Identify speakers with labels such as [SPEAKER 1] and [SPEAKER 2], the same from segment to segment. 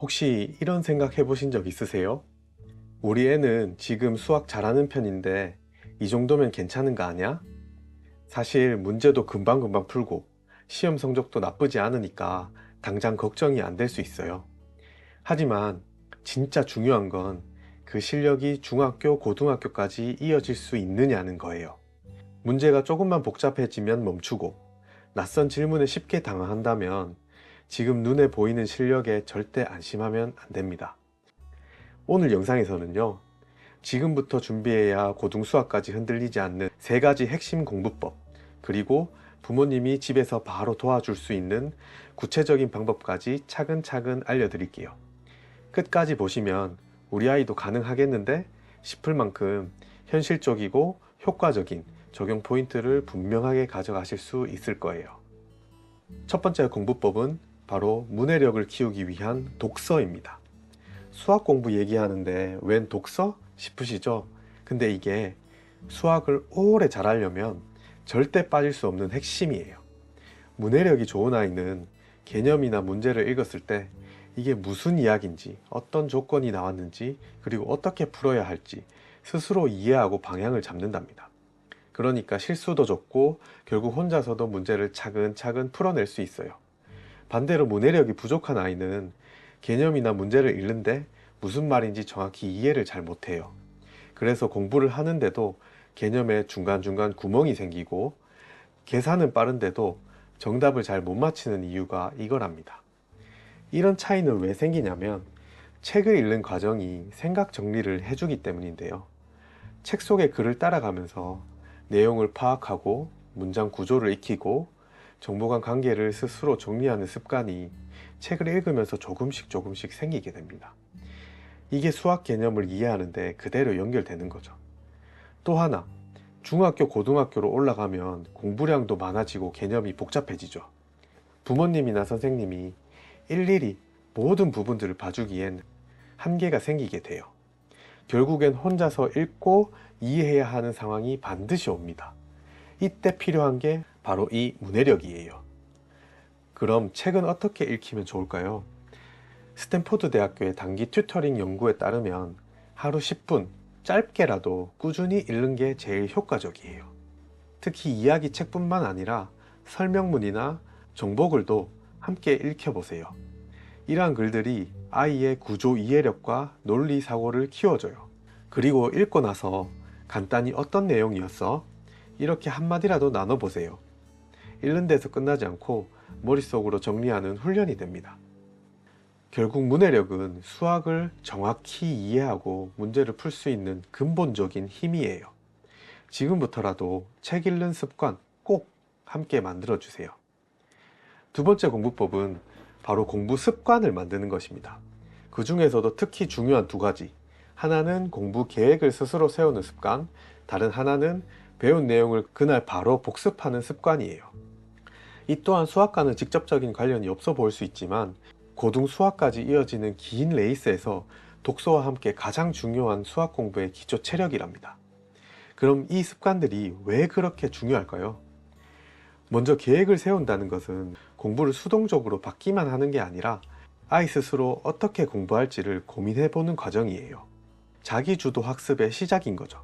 [SPEAKER 1] 혹시 이런 생각 해보신 적 있으세요? 우리 애는 지금 수학 잘하는 편인데 이 정도면 괜찮은 거 아니야? 사실 문제도 금방금방 풀고 시험 성적도 나쁘지 않으니까 당장 걱정이 안 될 수 있어요. 하지만 진짜 중요한 건 그 실력이 중학교, 고등학교까지 이어질 수 있느냐는 거예요. 문제가 조금만 복잡해지면 멈추고 낯선 질문에 쉽게 당황한다면 지금 눈에 보이는 실력에 절대 안심하면 안 됩니다. 오늘 영상에서는요, 지금부터 준비해야 고등수학까지 흔들리지 않는 세 가지 핵심 공부법, 그리고 부모님이 집에서 바로 도와줄 수 있는 구체적인 방법까지 차근차근 알려드릴게요. 끝까지 보시면 우리 아이도 가능하겠는데 싶을 만큼 현실적이고 효과적인 적용 포인트를 분명하게 가져가실 수 있을 거예요. 첫 번째 공부법은 바로 문해력을 키우기 위한 독서입니다. 수학 공부 얘기하는데 웬 독서? 싶으시죠? 근데 이게 수학을 오래 잘하려면 절대 빠질 수 없는 핵심이에요. 문해력이 좋은 아이는 개념이나 문제를 읽었을 때 이게 무슨 이야기인지, 어떤 조건이 나왔는지, 그리고 어떻게 풀어야 할지 스스로 이해하고 방향을 잡는답니다. 그러니까 실수도 적고 결국 혼자서도 문제를 차근차근 풀어낼 수 있어요. 반대로 문해력이 부족한 아이는 개념이나 문제를 읽는데 무슨 말인지 정확히 이해를 잘 못해요. 그래서 공부를 하는데도 개념에 중간중간 구멍이 생기고 계산은 빠른데도 정답을 잘 못 맞히는 이유가 이거랍니다. 이런 차이는 왜 생기냐면 책을 읽는 과정이 생각 정리를 해주기 때문인데요. 책 속의 글을 따라가면서 내용을 파악하고 문장 구조를 익히고 정보 간 관계를 스스로 정리하는 습관이 책을 읽으면서 조금씩 생기게 됩니다. 이게 수학 개념을 이해하는데 그대로 연결되는 거죠. 또 하나, 중학교, 고등학교로 올라가면 공부량도 많아지고 개념이 복잡해지죠. 부모님이나 선생님이 일일이 모든 부분들을 봐주기엔 한계가 생기게 돼요. 결국엔 혼자서 읽고 이해해야 하는 상황이 반드시 옵니다. 이때 필요한 게 바로 이 문해력이에요. 그럼 책은 어떻게 읽히면 좋을까요? 스탠포드 대학교의 단기 튜터링 연구에 따르면 하루 10분 짧게라도 꾸준히 읽는 게 제일 효과적이에요. 특히 이야기 책뿐만 아니라 설명문이나 정보글도 함께 읽혀보세요. 이러한 글들이 아이의 구조 이해력과 논리 사고를 키워줘요. 그리고 읽고 나서 간단히 어떤 내용이었어? 이렇게 한마디라도 나눠보세요. 읽는 데서 끝나지 않고 머릿속으로 정리하는 훈련이 됩니다. 결국 문해력은 수학을 정확히 이해하고 문제를 풀 수 있는 근본적인 힘이에요. 지금부터라도 책 읽는 습관 꼭 함께 만들어주세요. 두 번째 공부법은 바로 공부 습관을 만드는 것입니다. 그 중에서도 특히 중요한 두 가지. 하나는 공부 계획을 스스로 세우는 습관, 다른 하나는 배운 내용을 그날 바로 복습하는 습관이에요. 이 또한 수학과는 직접적인 관련이 없어 보일 수 있지만 고등 수학까지 이어지는 긴 레이스에서 독서와 함께 가장 중요한 수학 공부의 기초 체력이랍니다. 그럼 이 습관들이 왜 그렇게 중요할까요? 먼저 계획을 세운다는 것은 공부를 수동적으로 받기만 하는 게 아니라 아이 스스로 어떻게 공부할지를 고민해보는 과정이에요. 자기주도 학습의 시작인 거죠.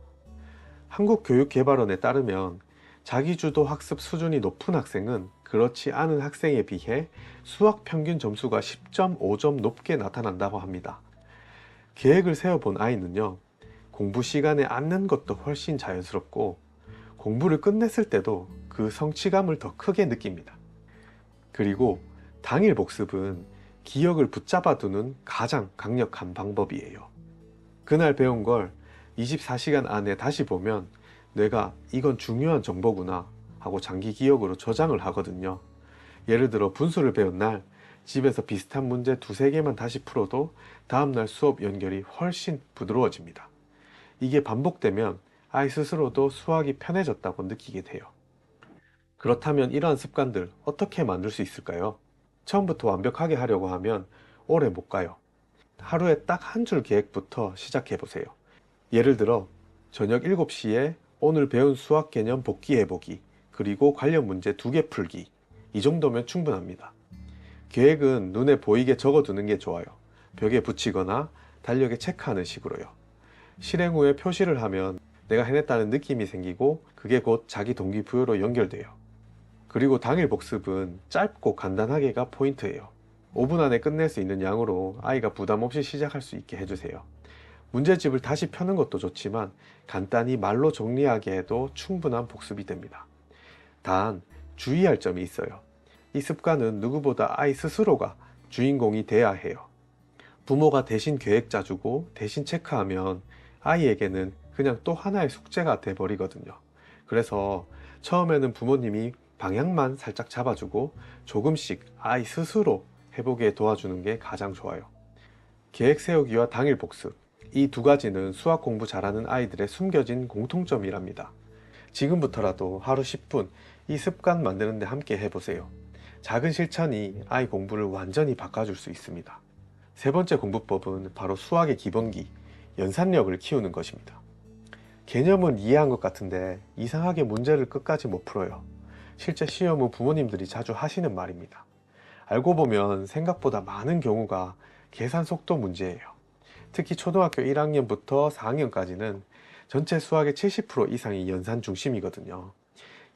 [SPEAKER 1] 한국교육개발원에 따르면 자기주도 학습 수준이 높은 학생은 그렇지 않은 학생에 비해 수학 평균 점수가 10.5점 높게 나타난다고 합니다. 계획을 세워본 아이는요, 공부 시간에 앉는 것도 훨씬 자연스럽고 공부를 끝냈을 때도 그 성취감을 더 크게 느낍니다. 그리고 당일 복습은 기억을 붙잡아 두는 가장 강력한 방법이에요. 그날 배운 걸 24시간 안에 다시 보면 뇌가 이건 중요한 정보구나 하고 장기 기억으로 저장을 하거든요. 예를 들어 분수를 배운 날 집에서 비슷한 문제 두세 개만 다시 풀어도 다음날 수업 연결이 훨씬 부드러워집니다. 이게 반복되면 아이 스스로도 수학이 편해졌다고 느끼게 돼요. 그렇다면 이러한 습관들 어떻게 만들 수 있을까요? 처음부터 완벽하게 하려고 하면 오래 못 가요. 하루에 딱 한 줄 계획부터 시작해 보세요. 예를 들어 저녁 7시에 오늘 배운 수학 개념 복기해보기, 그리고 관련 문제 2개 풀기. 이 정도면 충분합니다. 계획은 눈에 보이게 적어두는 게 좋아요. 벽에 붙이거나 달력에 체크하는 식으로요. 실행 후에 표시를 하면 내가 해냈다는 느낌이 생기고 그게 곧 자기 동기부여로 연결돼요. 그리고 당일 복습은 짧고 간단하게가 포인트예요. 5분 안에 끝낼 수 있는 양으로 아이가 부담 없이 시작할 수 있게 해주세요. 문제집을 다시 펴는 것도 좋지만 간단히 말로 정리하게 해도 충분한 복습이 됩니다. 단 주의할 점이 있어요. 이 습관은 누구보다 아이 스스로가 주인공이 돼야 해요. 부모가 대신 계획 짜주고 대신 체크하면 아이에게는 그냥 또 하나의 숙제가 돼버리거든요. 그래서 처음에는 부모님이 방향만 살짝 잡아주고 조금씩 아이 스스로 해보게 도와주는 게 가장 좋아요. 계획 세우기와 당일 복습, 이 두 가지는 수학 공부 잘하는 아이들의 숨겨진 공통점이랍니다. 지금부터라도 하루 10분 이 습관 만드는데 함께 해보세요. 작은 실천이 아이 공부를 완전히 바꿔줄 수 있습니다. 세 번째 공부법은 바로 수학의 기본기, 연산력을 키우는 것입니다. 개념은 이해한 것 같은데 이상하게 문제를 끝까지 못 풀어요. 실제 시험은 부모님들이 자주 하시는 말입니다. 알고 보면 생각보다 많은 경우가 계산 속도 문제예요. 특히 초등학교 1학년부터 4학년까지는 전체 수학의 70% 이상이 연산 중심이거든요.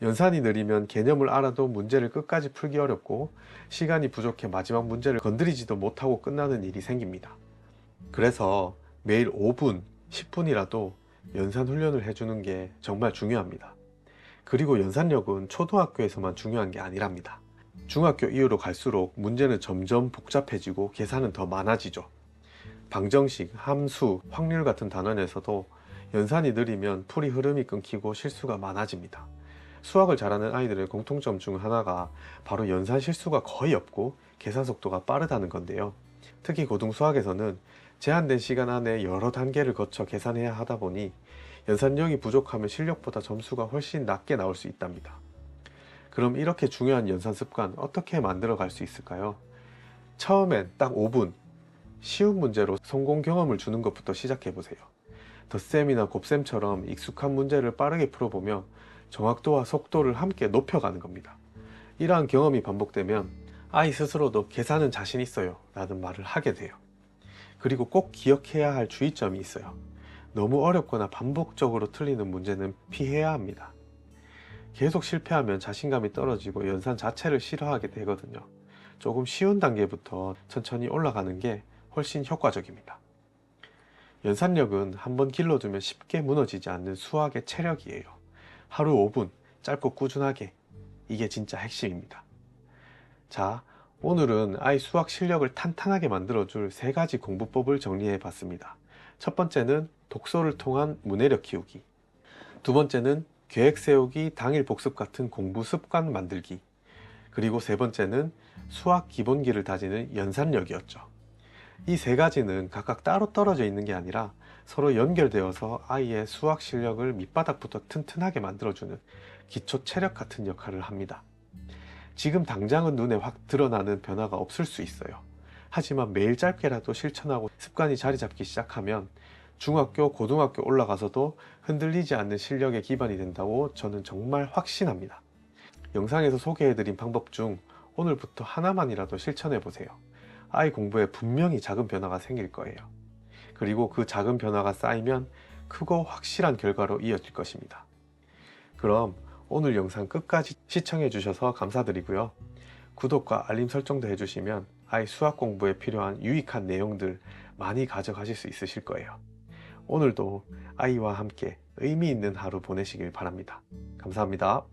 [SPEAKER 1] 연산이 느리면 개념을 알아도 문제를 끝까지 풀기 어렵고 시간이 부족해 마지막 문제를 건드리지도 못하고 끝나는 일이 생깁니다. 그래서 매일 5분, 10분이라도 연산 훈련을 해주는 게 정말 중요합니다. 그리고 연산력은 초등학교에서만 중요한 게 아니랍니다. 중학교 이후로 갈수록 문제는 점점 복잡해지고 계산은 더 많아지죠. 방정식, 함수, 확률 같은 단원에서도 연산이 느리면 풀이 흐름이 끊기고 실수가 많아집니다. 수학을 잘하는 아이들의 공통점 중 하나가 바로 연산 실수가 거의 없고 계산 속도가 빠르다는 건데요. 특히 고등수학에서는 제한된 시간 안에 여러 단계를 거쳐 계산해야 하다 보니 연산력이 부족하면 실력보다 점수가 훨씬 낮게 나올 수 있답니다. 그럼 이렇게 중요한 연산 습관 어떻게 만들어 갈 수 있을까요? 처음엔 딱 5분 쉬운 문제로 성공 경험을 주는 것부터 시작해 보세요. 덧셈이나 곱셈처럼 익숙한 문제를 빠르게 풀어보며 정확도와 속도를 함께 높여가는 겁니다. 이러한 경험이 반복되면 아이 스스로도 계산은 자신 있어요 라는 말을 하게 돼요. 그리고 꼭 기억해야 할 주의점이 있어요. 너무 어렵거나 반복적으로 틀리는 문제는 피해야 합니다. 계속 실패하면 자신감이 떨어지고 연산 자체를 싫어하게 되거든요. 조금 쉬운 단계부터 천천히 올라가는 게 훨씬 효과적입니다. 연산력은 한번 길러두면 쉽게 무너지지 않는 수학의 체력이에요. 하루 5분 짧고 꾸준하게, 이게 진짜 핵심입니다. 자, 오늘은 아이 수학 실력을 탄탄하게 만들어줄 3가지 공부법을 정리해 봤습니다. 첫 번째는 독서를 통한 문해력 키우기, 두 번째는 계획 세우기, 당일 복습 같은 공부 습관 만들기, 그리고 세 번째는 수학 기본기를 다지는 연산력이었죠. 이 3가지는 각각 따로 떨어져 있는 게 아니라 서로 연결되어서 아이의 수학 실력을 밑바닥부터 튼튼하게 만들어주는 기초 체력 같은 역할을 합니다. 지금 당장은 눈에 확 드러나는 변화가 없을 수 있어요. 하지만 매일 짧게라도 실천하고 습관이 자리 잡기 시작하면 중학교, 고등학교 올라가서도 흔들리지 않는 실력의 기반이 된다고 저는 정말 확신합니다. 영상에서 소개해드린 방법 중 오늘부터 하나만이라도 실천해 보세요. 아이 공부에 분명히 작은 변화가 생길 거예요. 그리고 그 작은 변화가 쌓이면 크고 확실한 결과로 이어질 것입니다. 그럼 오늘 영상 끝까지 시청해 주셔서 감사드리고요. 구독과 알림 설정도 해주시면 아이 수학 공부에 필요한 유익한 내용들 많이 가져가실 수 있으실 거예요. 오늘도 아이와 함께 의미 있는 하루 보내시길 바랍니다. 감사합니다.